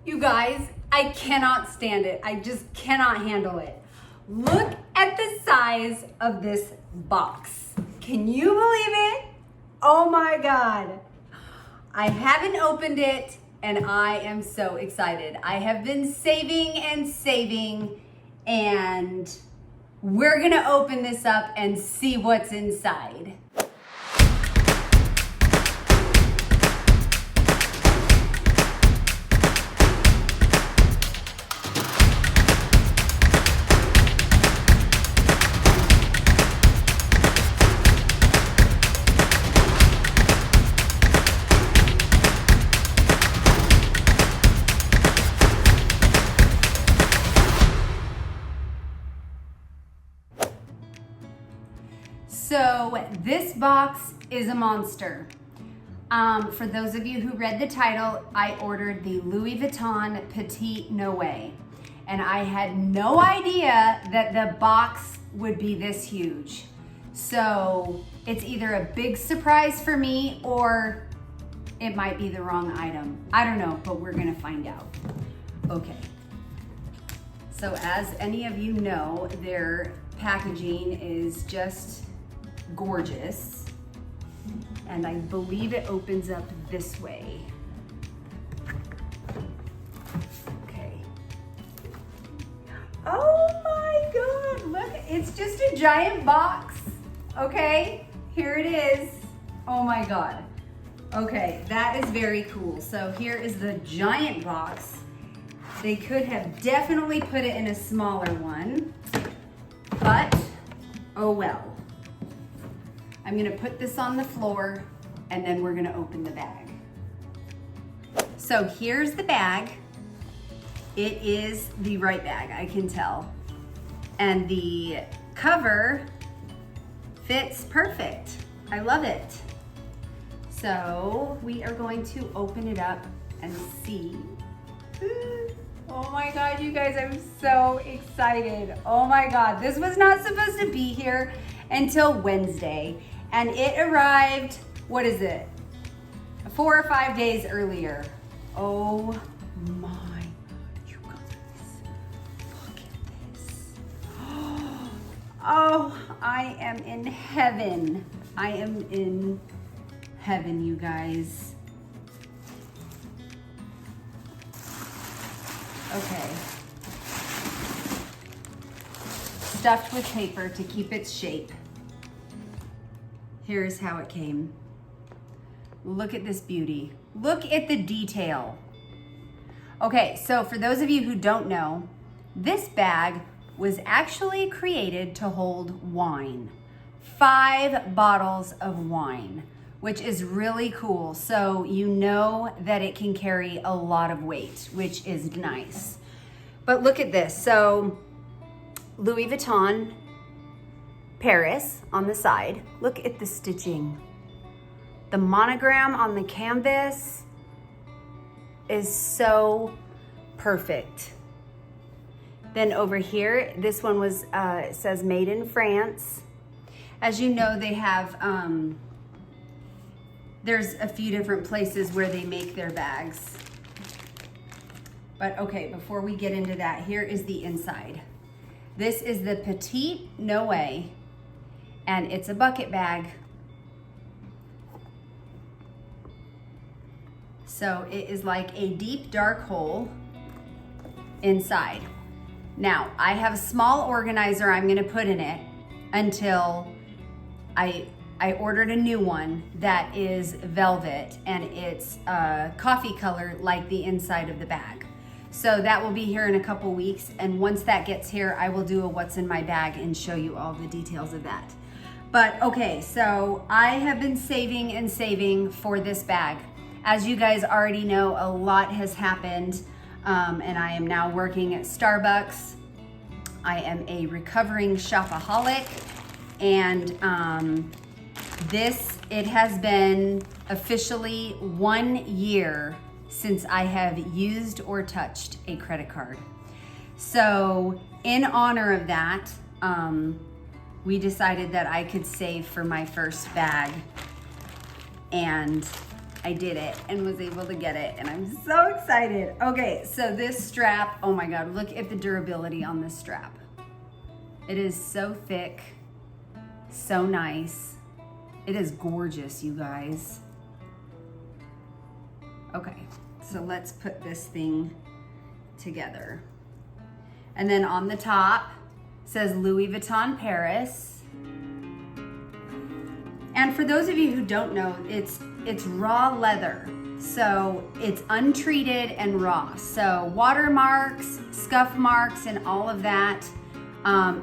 You guys, I cannot stand it. I just cannot handle it. Look at the size of this box. Can you believe it? Oh my God. I haven't opened it and I am so excited. I have been saving and saving, and we're gonna open this up and see what's inside. So this box is a monster. For those of you who read the title, I ordered the Louis Vuitton Petit Noe, and I had no idea that the box would be this huge. So it's either a big surprise for me or it might be the wrong item. I don't know, but we're gonna find out. Okay. So as any of you know, their packaging is just gorgeous, and I believe it opens up this way. Okay. Oh my God, look, it's just a giant box. Okay, here it is. Oh my God. Okay, that is very cool. So here is the giant box. They could have definitely put it in a smaller one, but oh well. I'm gonna put this on the floor and then we're gonna open the bag. So here's the bag. It is the right bag, I can tell. And the cover fits perfect. I love it. So we are going to open it up and see. Oh my God, you guys, I'm so excited. Oh my God, this was not supposed to be here until Wednesday. And it arrived, what is it? 4 or 5 days earlier. Oh my, you guys, look at this. Oh, I am in heaven. I am in heaven, you guys. Okay. Stuffed with paper to keep its shape. Here's how it came. Look at this beauty. Look at the detail. Okay, so for those of you who don't know, this bag was actually created to hold wine. 5 bottles of wine, which is really cool. So you know that it can carry a lot of weight, which is nice. But look at this. So Louis Vuitton Paris on the side. Look at the stitching. The monogram on the canvas is so perfect. Then over here, this one was, it says made in France. As you know, they have, there's a few different places where they make their bags. But okay, before we get into that, here is the inside. This is the Petit Noe, and it's a bucket bag. So it is like a deep dark hole inside. Now, I have a small organizer I'm gonna put in it until I ordered a new one that is velvet, and it's a coffee color like the inside of the bag. So that will be here in a couple weeks, and once that gets here, I will do a what's in my bag and show you all the details of that. But okay, so I have been saving and saving for this bag. As you guys already know, a lot has happened, and I am now working at Starbucks. I am a recovering shopaholic, and it has been officially 1 year since I have used or touched a credit card. So in honor of that, we decided that I could save for my first bag, and I did it and was able to get it, and I'm so excited. Okay, so this strap, oh my God, look at the durability on this strap. It is so thick, so nice. It is gorgeous, you guys. Okay, so let's put this thing together. And then on the top says Louis Vuitton Paris. And for those of you who don't know, it's raw leather. So it's untreated and raw. So watermarks, scuff marks, and all of that,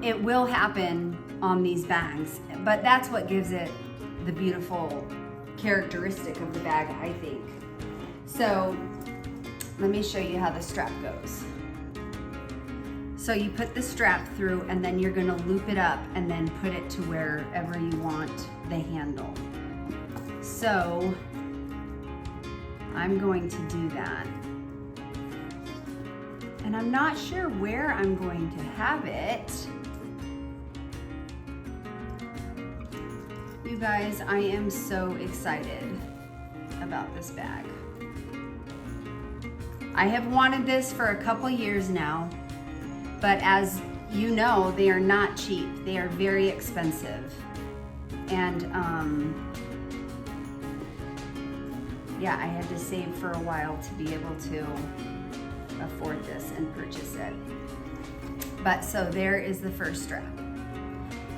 it will happen on these bags. But that's what gives it the beautiful characteristic of the bag, I think. So let me show you how the strap goes. So you put the strap through, and then you're gonna loop it up and then put it to wherever you want the handle. So I'm going to do that. And I'm not sure where I'm going to have it. You guys, I am so excited about this bag. I have wanted this for a couple years now, but as you know, they are not cheap. They are very expensive. And yeah, I had to save for a while to be able to afford this and purchase it. But so there is the first strap.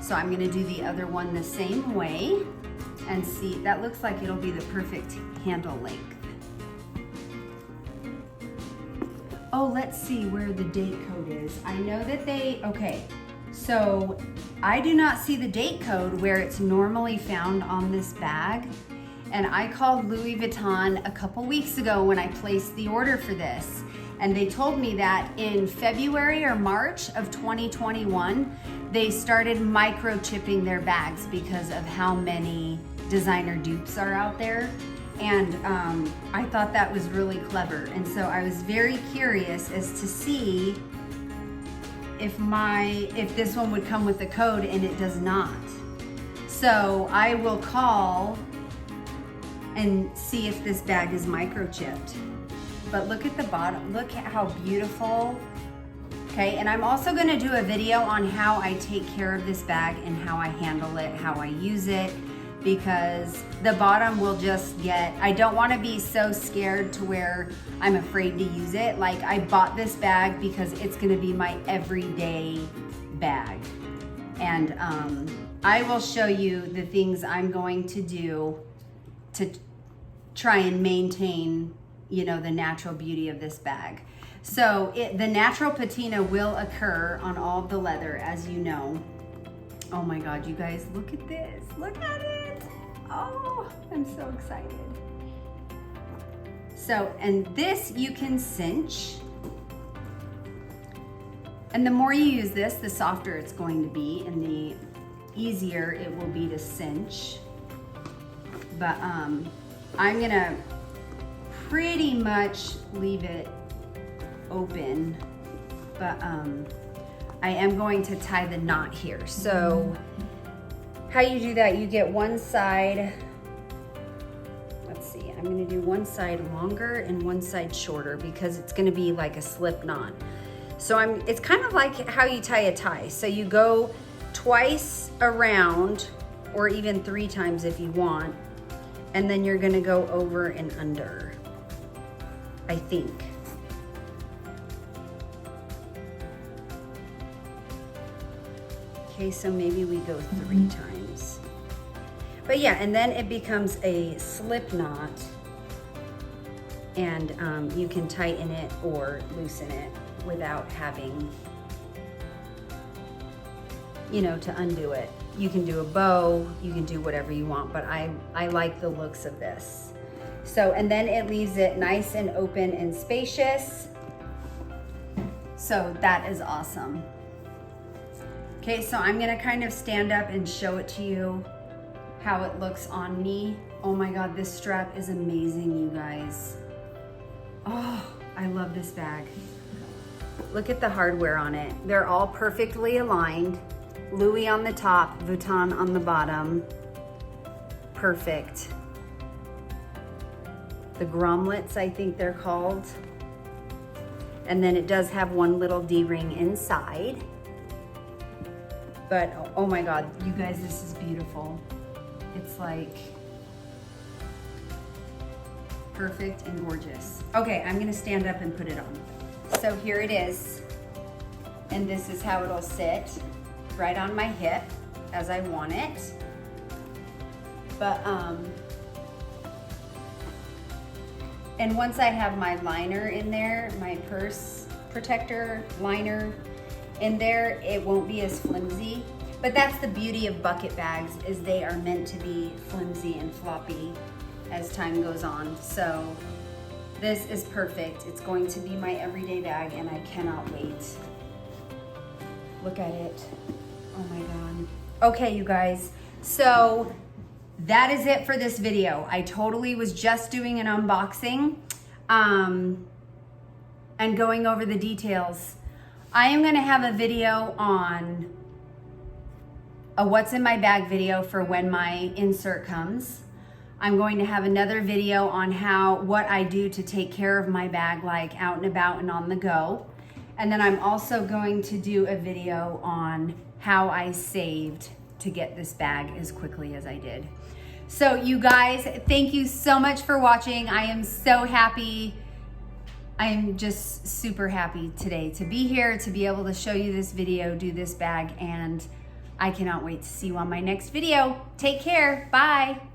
So I'm gonna do the other one the same way and see, that looks like it'll be the perfect handle length. Oh, let's see where the date code is. I know that okay, so I do not see the date code where it's normally found on this bag. And I called Louis Vuitton a couple weeks ago when I placed the order for this. And they told me that in February or March of 2021, they started microchipping their bags because of how many designer dupes are out there. And I thought that was really clever. And so I was very curious as to see if this one would come with the code, and it does not. So I will call and see if this bag is microchipped. But look at the bottom, look at how beautiful. Okay, and I'm also gonna do a video on how I take care of this bag and how I handle it, how I use it, because the bottom will just get, I don't wanna be so scared to where I'm afraid to use it. Like, I bought this bag because it's gonna be my everyday bag. And I will show you the things I'm going to do to try and maintain, you know, the natural beauty of this bag. So the natural patina will occur on all of the leather, as you know. Oh my God, you guys, look at this, look at it. Oh, I'm so excited. So, and this you can cinch. And the more you use this, the softer it's going to be and the easier it will be to cinch. But I'm gonna pretty much leave it open, but I am going to tie the knot here. So how you do that, you get one side, let's see, I'm gonna do one side longer and one side shorter because it's gonna be like a slip knot. So it's kind of like how you tie a tie. So you go twice around, or even 3 times if you want, and then you're gonna go over and under, I think. Okay, so maybe we go 3 times. But yeah, and then it becomes a slip knot, and you can tighten it or loosen it without having, you know, to undo it. You can do a bow, you can do whatever you want, but I like the looks of this. So, and then it leaves it nice and open and spacious. So that is awesome. Okay, so I'm gonna kind of stand up and show it to you how it looks on me. Oh my God, this strap is amazing, you guys. Oh, I love this bag. Look at the hardware on it. They're all perfectly aligned. Louis on the top, Vuitton on the bottom. Perfect. the grommets, I think they're called. And then it does have one little D-ring inside. But oh my God, you guys, this is beautiful. It's like perfect and gorgeous. Okay, I'm gonna stand up and put it on. So here it is. And this is how it'll sit, right on my hip as I want it. But, and once I have my liner in there, my purse protector liner in there, it won't be as flimsy. But that's the beauty of bucket bags, is they are meant to be flimsy and floppy as time goes on. So this is perfect. It's going to be my everyday bag and I cannot wait. Look at it. Oh my God. Okay, you guys. So that is it for this video. I totally was just doing an unboxing and going over the details. I am gonna have a video on a what's in my bag video for when my insert comes. I'm going to have another video on what I do to take care of my bag, like out and about and on the go. And then I'm also going to do a video on how I saved to get this bag as quickly as I did. So you guys, thank you so much for watching. I am so happy. I am just super happy today to be here, to be able to show you this video, do this bag, and I cannot wait to see you on my next video. Take care, bye.